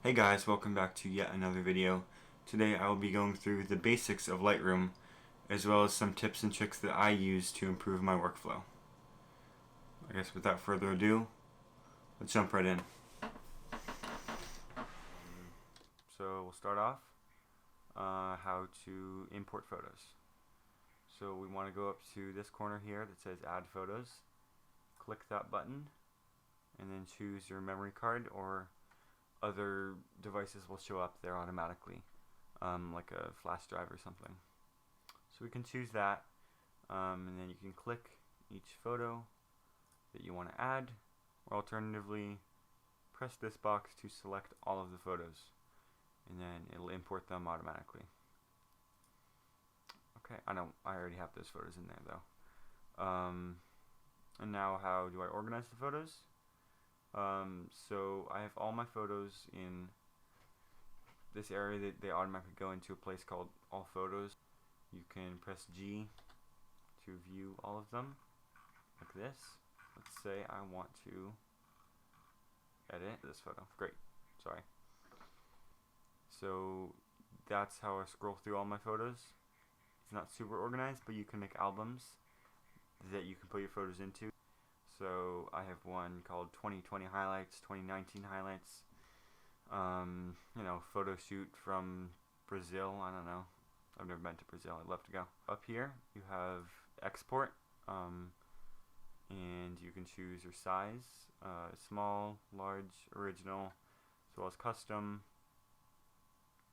Hey guys, welcome back to yet another video. Today I will be going through the basics of Lightroom, as well as some tips and tricks that I use to improve my workflow. I guess without further ado, let's jump right in. So we'll start off how to import photos. So we want to go up to this corner here that says Add Photos. Click that button, and then choose your memory card, or other devices will show up there automatically, like a flash drive or something. So we can choose that, and then you can click each photo that you want to add, or alternatively press this box to select all of the photos, and then it'll import them automatically. Okay, I already have those photos in there though. And now how do I organize the photos? So I have all my photos in this area that they automatically go into a place called All Photos. You can press G to view all of them, like this. Let's say I want to edit this photo. Great, sorry. So that's how I scroll through all my photos. It's not super organized, but you can make albums that you can put your photos into. So I have one called 2020 highlights, 2019 highlights, photo shoot from Brazil. I don't know, I've never been to Brazil, I'd love to go. Up here you have export, and you can choose your size, small, large, original, as well as custom,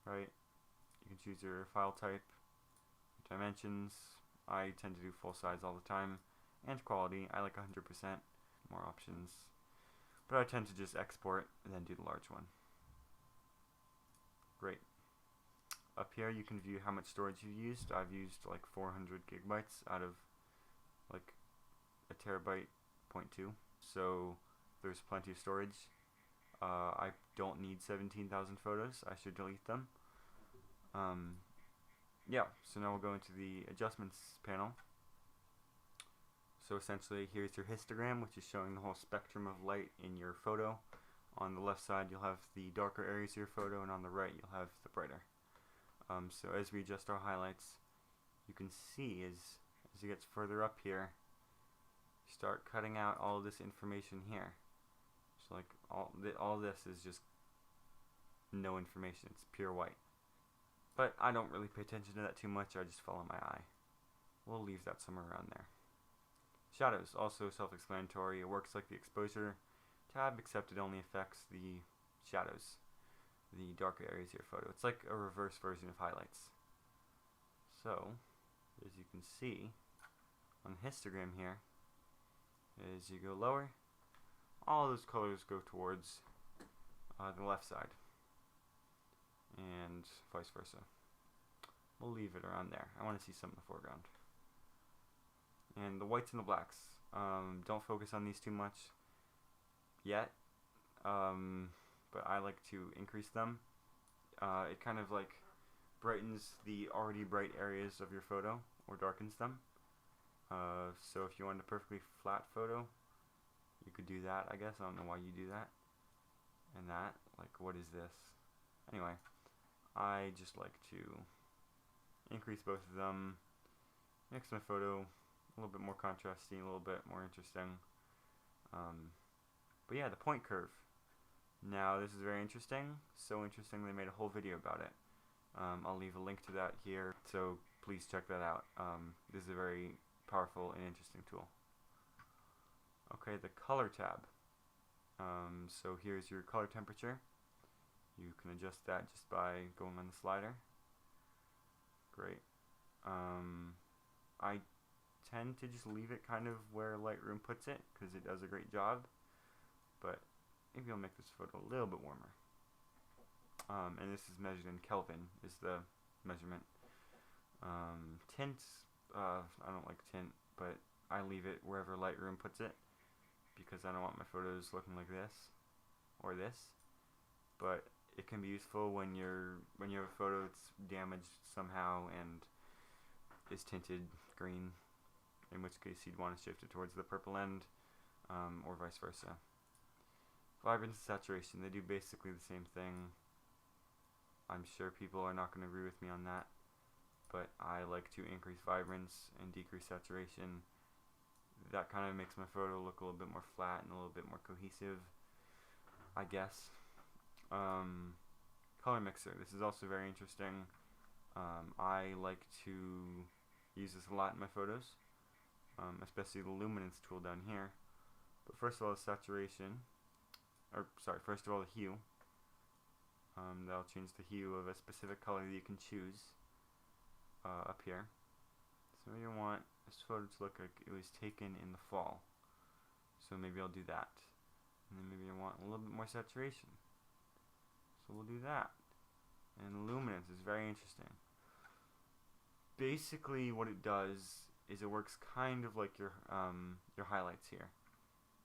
right? You can choose your file type, dimensions. I tend to do full size all the time. And quality, I like 100%, more options, but I tend to just export and then do the large one. Great. Up here you can view how much storage you've used. I've used like 400 gigabytes out of like a terabyte, 0.2, so there's plenty of storage. I don't need 17,000 photos, I should delete them. Yeah, so now we'll go into the adjustments panel. So essentially, here's your histogram, which is showing the whole spectrum of light in your photo. On the left side, you'll have the darker areas of your photo, and on the right, you'll have the brighter. So as we adjust our highlights, you can see as it gets further up here, start cutting out all of this information here. So like all this is just no information, it's pure white. But I don't really pay attention to that too much, I just follow my eye. We'll leave that somewhere around there. Shadows, also self-explanatory. It works like the exposure tab, except it only affects the shadows, the darker areas of your photo. It's like a reverse version of highlights. So, as you can see on the histogram here, as you go lower, all those colors go towards the left side, and vice versa. We'll leave it around there. I want to see some in the foreground. And the whites and the blacks, don't focus on these too much yet, but I like to increase them. It kind of like brightens the already bright areas of your photo, or darkens them. So if you want a perfectly flat photo, you could do that, I guess. I don't know why you do that. And that, like, what is this? Anyway, I just like to increase both of them, mix my photo a little bit more contrasty, a little bit more interesting. But yeah, the point curve. Now this is very interesting. So interesting they made a whole video about it. I'll leave a link to that here, so please check that out. This is a very powerful and interesting tool. Okay, the color tab. So here's your color temperature. You can adjust that just by going on the slider. Great. I tend to just leave it kind of where Lightroom puts it, because it does a great job, but maybe I'll make this photo a little bit warmer. And this is measured in Kelvin, is the measurement. Tint, I don't like tint, but I leave it wherever Lightroom puts it, because I don't want my photos looking like this, or this, but it can be useful when you have a photo that's damaged somehow and is tinted green, in which case you'd want to shift it towards the purple end, or vice versa. Vibrance and saturation, they do basically the same thing. I'm sure people are not going to agree with me on that, but I like to increase vibrance and decrease saturation. That kind of makes my photo look a little bit more flat and a little bit more cohesive, I guess. Color mixer, this is also very interesting. I like to use this a lot in my photos, especially the luminance tool down here. But first of all, the saturation, first of all the hue. That'll change the hue of a specific color that you can choose up here. So you want this photo to look like it was taken in the fall. So maybe I'll do that. And then maybe I want a little bit more saturation. So we'll do that. And luminance is very interesting. Basically what it does is it works kind of like your highlights here.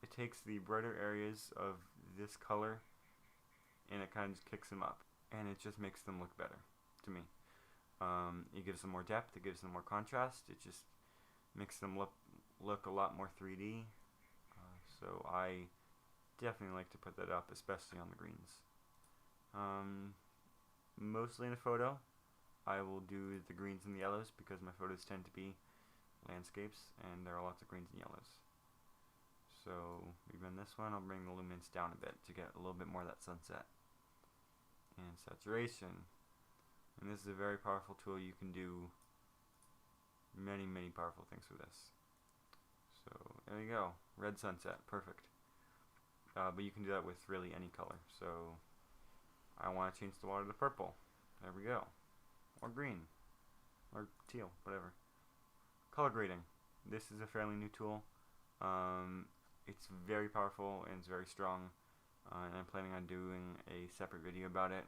It takes the brighter areas of this color and it kind of just kicks them up. And it just makes them look better to me. It gives them more depth, it gives them more contrast, it just makes them look a lot more 3D. So I definitely like to put that up, especially on the greens. Mostly in a photo, I will do the greens and the yellows because my photos tend to be landscapes and there are lots of greens and yellows. So even this one, I'll bring the luminance down a bit to get a little bit more of that sunset. And saturation. And this is a very powerful tool. You can do many, many powerful things with this. So there you go. Red sunset. Perfect. But you can do that with really any color. So I want to change the water to purple. There we go. Or green. Or teal. Whatever. Color grading. This is a fairly new tool. It's very powerful and it's very strong. And I'm planning on doing a separate video about it.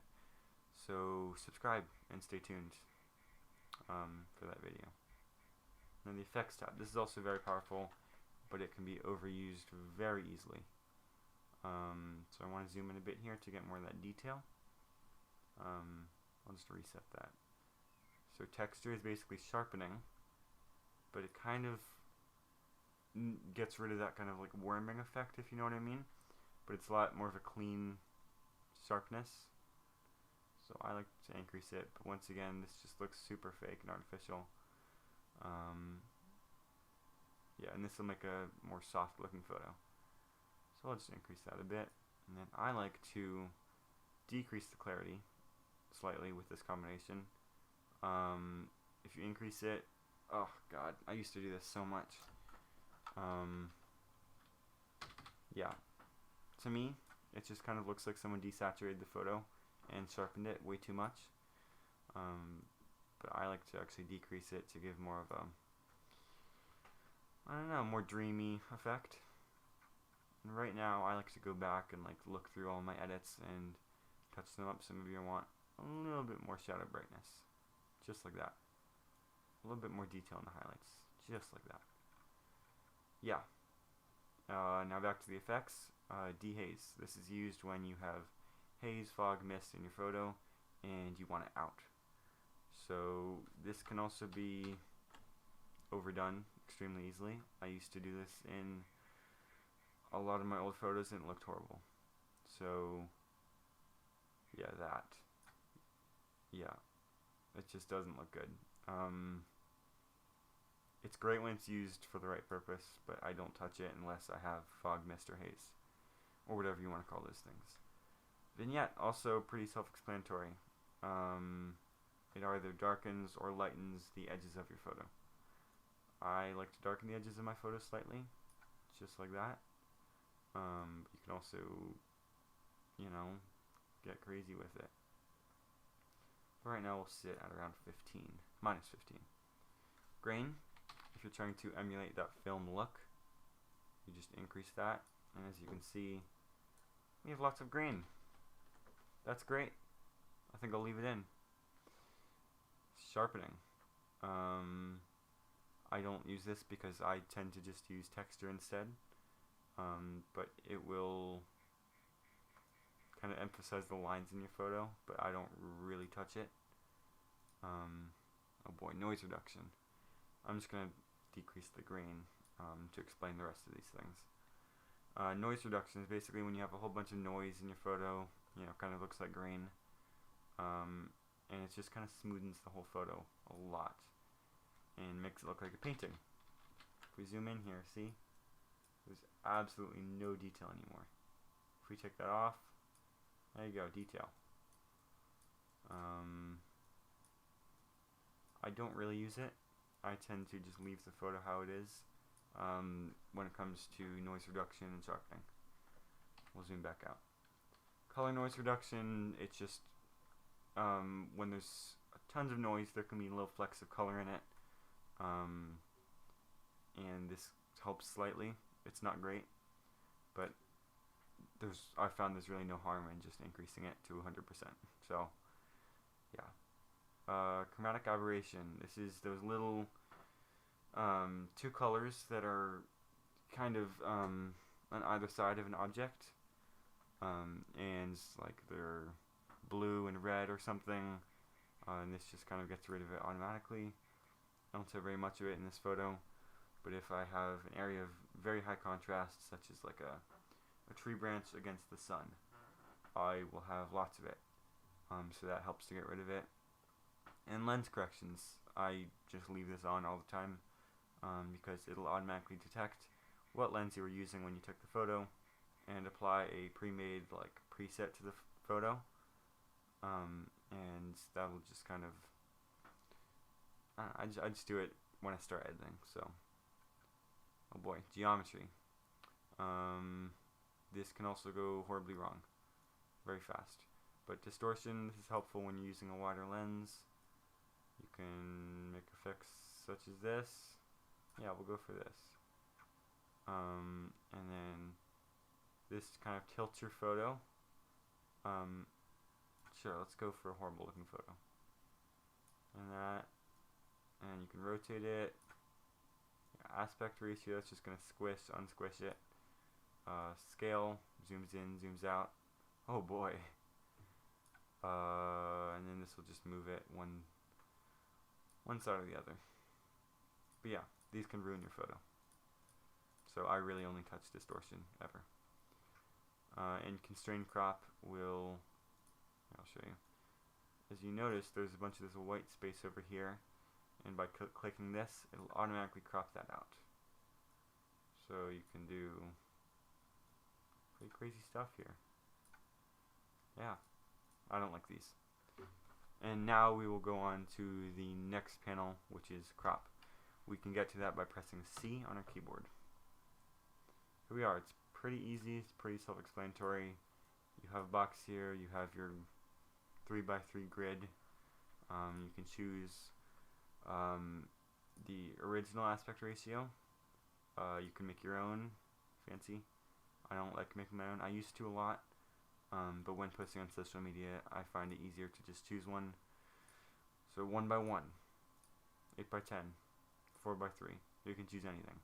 So subscribe and stay tuned for that video. And the effects tab. This is also very powerful, but it can be overused very easily. So I want to zoom in a bit here to get more of that detail. I'll just reset that. So texture is basically sharpening, but it kind of gets rid of that kind of like warming effect, if you know what I mean. But it's a lot more of a clean sharpness. So I like to increase it, but once again, this just looks super fake and artificial. Yeah, and this will make a more soft looking photo. So I'll just increase that a bit. And then I like to decrease the clarity slightly with this combination. If you increase it, oh god, I used to do this so much. Yeah, to me, it just kind of looks like someone desaturated the photo and sharpened it way too much. But I like to actually decrease it to give more of a, I don't know, more dreamy effect. And right now I like to go back and like look through all my edits and touch them up. So maybe I want a little bit more shadow brightness, just like that. A little bit more detail in the highlights, just like that. Yeah. Now back to the effects. Dehaze. This is used when you have haze, fog, mist in your photo and you want it out. So this can also be overdone extremely easily. I used to do this in a lot of my old photos and it looked horrible. So yeah, that. Yeah, it just doesn't look good. It's great when it's used for the right purpose, but I don't touch it unless I have fog, mist, or haze, or whatever you want to call those things. Vignette, also pretty self-explanatory. It either darkens or lightens the edges of your photo. I like to darken the edges of my photos slightly, just like that. You can also, you know, get crazy with it. But right now we'll sit at around 15, minus 15. Grain, if you're trying to emulate that film look, you just increase that, and as you can see, we have lots of grain. That's great. I think I'll leave it in. Sharpening. I don't use this because I tend to just use texture instead, but it will kind of emphasize the lines in your photo, but I don't really touch it. Oh boy, noise reduction. I'm just going to decrease the grain to explain the rest of these things. Noise reduction is basically when you have a whole bunch of noise in your photo, kind of looks like grain, and it just kind of smoothens the whole photo a lot and makes it look like a painting. If we zoom in here, see? There's absolutely no detail anymore. If we take that off, there you go, detail. I don't really use it. I tend to just leave the photo how it is when it comes to noise reduction and sharpening. We'll zoom back out. Color noise reduction, it's just when there's tons of noise, there can be little flecks of color in it, and this helps slightly. It's not great, but I found there's really no harm in just increasing it to 100%. So, yeah. Chromatic aberration. This is those little two colors that are kind of on either side of an object, and like they're blue and red or something, and this just kind of gets rid of it automatically. I don't have very much of it in this photo, but if I have an area of very high contrast, such as like a tree branch against the sun, I will have lots of it, so that helps to get rid of it. And lens corrections, I just leave this on all the time, because it'll automatically detect what lens you were using when you took the photo and apply a pre-made like preset to the photo, and that'll just kind of I just do it when I start editing. So, oh boy, geometry. This can also go horribly wrong very fast. But distortion, this is helpful when you're using a wider lens. You can make effects such as this. Yeah, we'll go for this. And then this kind of tilts your photo. Sure, let's go for a horrible looking photo. And you can rotate it. Yeah, aspect ratio, that's just going to squish, unsquish it. Scale, zooms in, zooms out. Oh boy. And then this will just move it one side or the other. But yeah, these can ruin your photo. So I really only touch distortion ever. And constrained crop I'll show you. As you notice, there's a bunch of this white space over here, and by clicking this, it'll automatically crop that out. So you can do pretty crazy stuff here. Yeah, I don't like these. And now we will go on to the next panel, which is crop. We can get to that by pressing C on our keyboard. Here we are. It's pretty easy. It's pretty self-explanatory. You have a box here. You have your 3x3 grid. You can choose the original aspect ratio. You can make your own. Fancy. I don't like making my own. I used to a lot. But when posting on social media, I find it easier to just choose one. So 1x1, 8x10, 4x3. You can choose anything.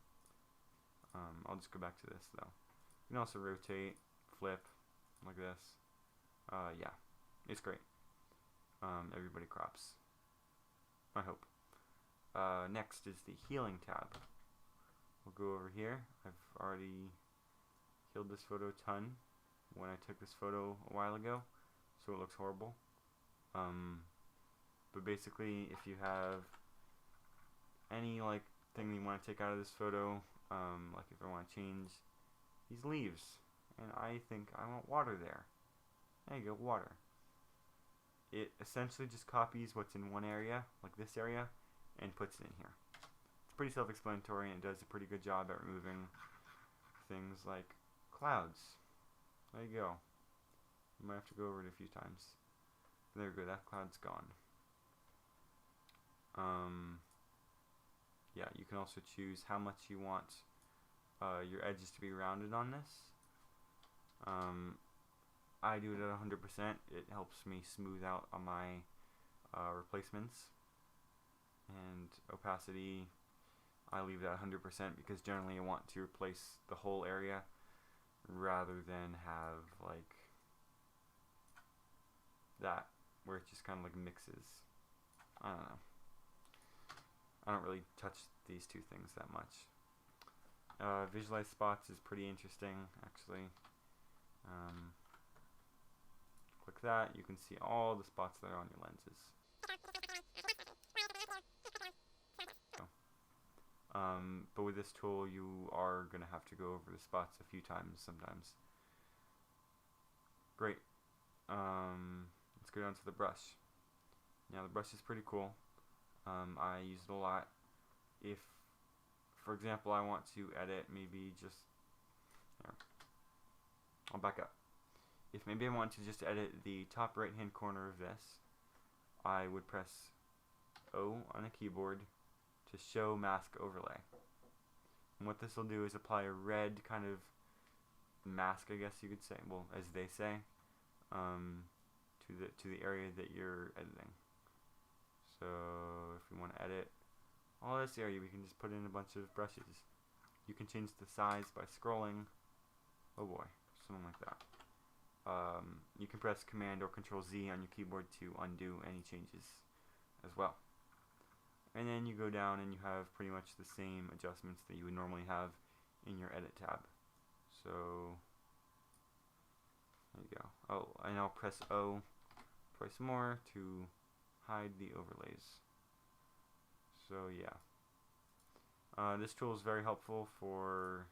I'll just go back to this though. You can also rotate, flip, like this. Yeah, it's great. Everybody crops, I hope. Next is the healing tab. We'll go over here. I've already healed this photo a ton when I took this photo a while ago, so it looks horrible. But basically, if you have any thing you want to take out of this photo, like if I want to change these leaves, and I think I want water there. There you go, water. It essentially just copies what's in one area, like this area, and puts it in here. It's pretty self-explanatory, and it does a pretty good job at removing things like clouds. There you go. You might have to go over it a few times. There we go, that cloud's gone. Yeah, you can also choose how much you want your edges to be rounded on this. I do it at 100%. It helps me smooth out on my replacements. And opacity, I leave it at 100% because generally I want to replace the whole area rather than have that where it just kind of mixes. I don't know. I don't really touch these two things that much. Visualize spots is pretty interesting, actually. Click that, you can see all the spots that are on your lenses. But with this tool, you are going to have to go over the spots a few times sometimes. Great. Let's go down to the brush. Now the brush is pretty cool. I use it a lot. If, for example, I want to edit maybe just, I'll back up. If maybe I want to just edit the top right hand corner of this, I would press O on a keyboard to show mask overlay. And what this will do is apply a red kind of mask, I guess you could say, well, as they say, to the area that you're editing. So if we want to edit all this area, we can just put in a bunch of brushes. You can change the size by scrolling. Oh boy, something like that. You can press Command or Control Z on your keyboard to undo any changes as well. And then you go down and you have pretty much the same adjustments that you would normally have in your Edit tab. So there you go. Oh, and I'll press O twice more to hide the overlays. So yeah, this tool is very helpful for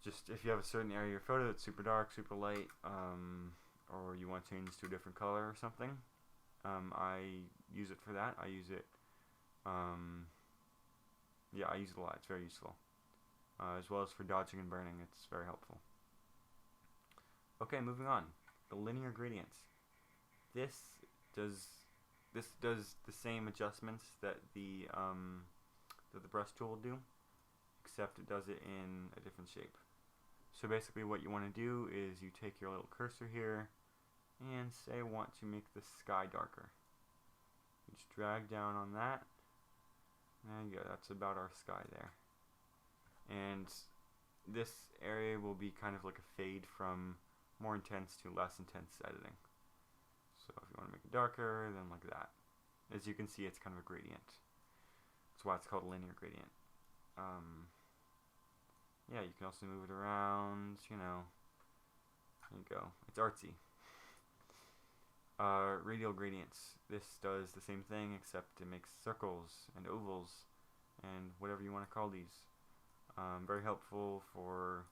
just if you have a certain area of your photo that's super dark, super light, or you want to change to a different color or something. I use it for that. I use it yeah, I use it a lot. It's very useful. As well as for dodging and burning, it's very helpful. Okay, moving on. The linear gradients. This does the same adjustments that the brush tool will do, except it does it in a different shape. So basically what you want to do is you take your little cursor here and say I want to make the sky darker. You just drag down on that. There you go, that's about our sky there. And this area will be kind of like a fade from more intense to less intense editing. So if you want to make it darker, then like that. As you can see, it's kind of a gradient. That's why it's called a linear gradient. Yeah, you can also move it around, you know. There you go. It's artsy. Radial gradients. This does the same thing, except it makes circles and ovals and whatever you want to call these. Very helpful for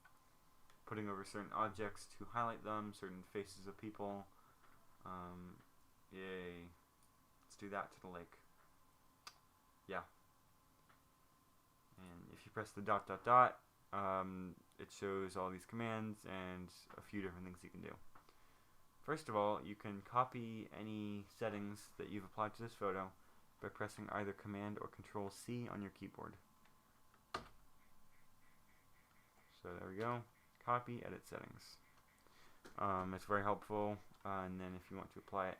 putting over certain objects to highlight them, certain faces of people. Yay. Let's do that to the lake. Yeah. And if you press the dot dot dot, it shows all these commands and a few different things you can do. First of all, you can copy any settings that you've applied to this photo by pressing either Command or Control C on your keyboard. So there we go. Copy, edit settings. It's very helpful. And then if you want to apply it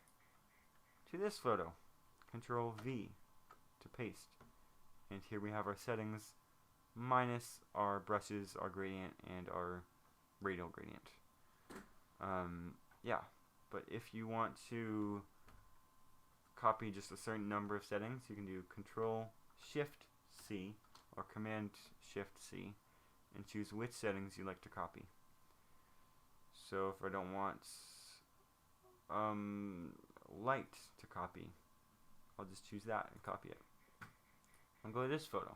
to this photo, Control V to paste. And here we have our settings minus our brushes, our gradient, and our radial gradient. Yeah, but if you want to copy just a certain number of settings, you can do Control Shift C or Command Shift C and choose which settings you like to copy. So if I don't want light to copy, I'll just choose that and copy it. I'll go to this photo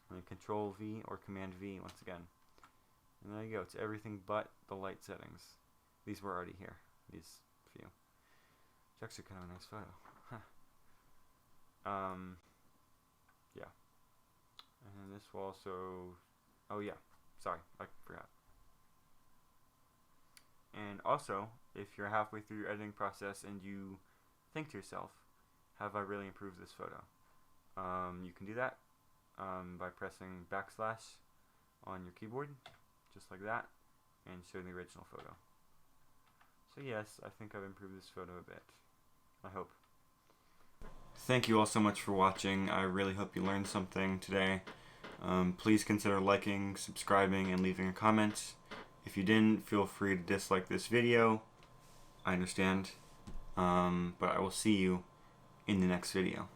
and then Control V or Command V once again. And there you go, it's everything but the light settings. These were already here, these few. It's actually kind of a nice photo. Yeah. And then this will also, oh yeah, sorry, I forgot. And also, if you're halfway through your editing process and you think to yourself, have I really improved this photo? You can do that by pressing backslash on your keyboard, just like that, and show the original photo. So yes, I think I've improved this photo a bit. I hope. Thank you all so much for watching. I really hope you learned something today. Please consider liking, subscribing, and leaving a comment. If you didn't, feel free to dislike this video. I understand. But I will see you in the next video.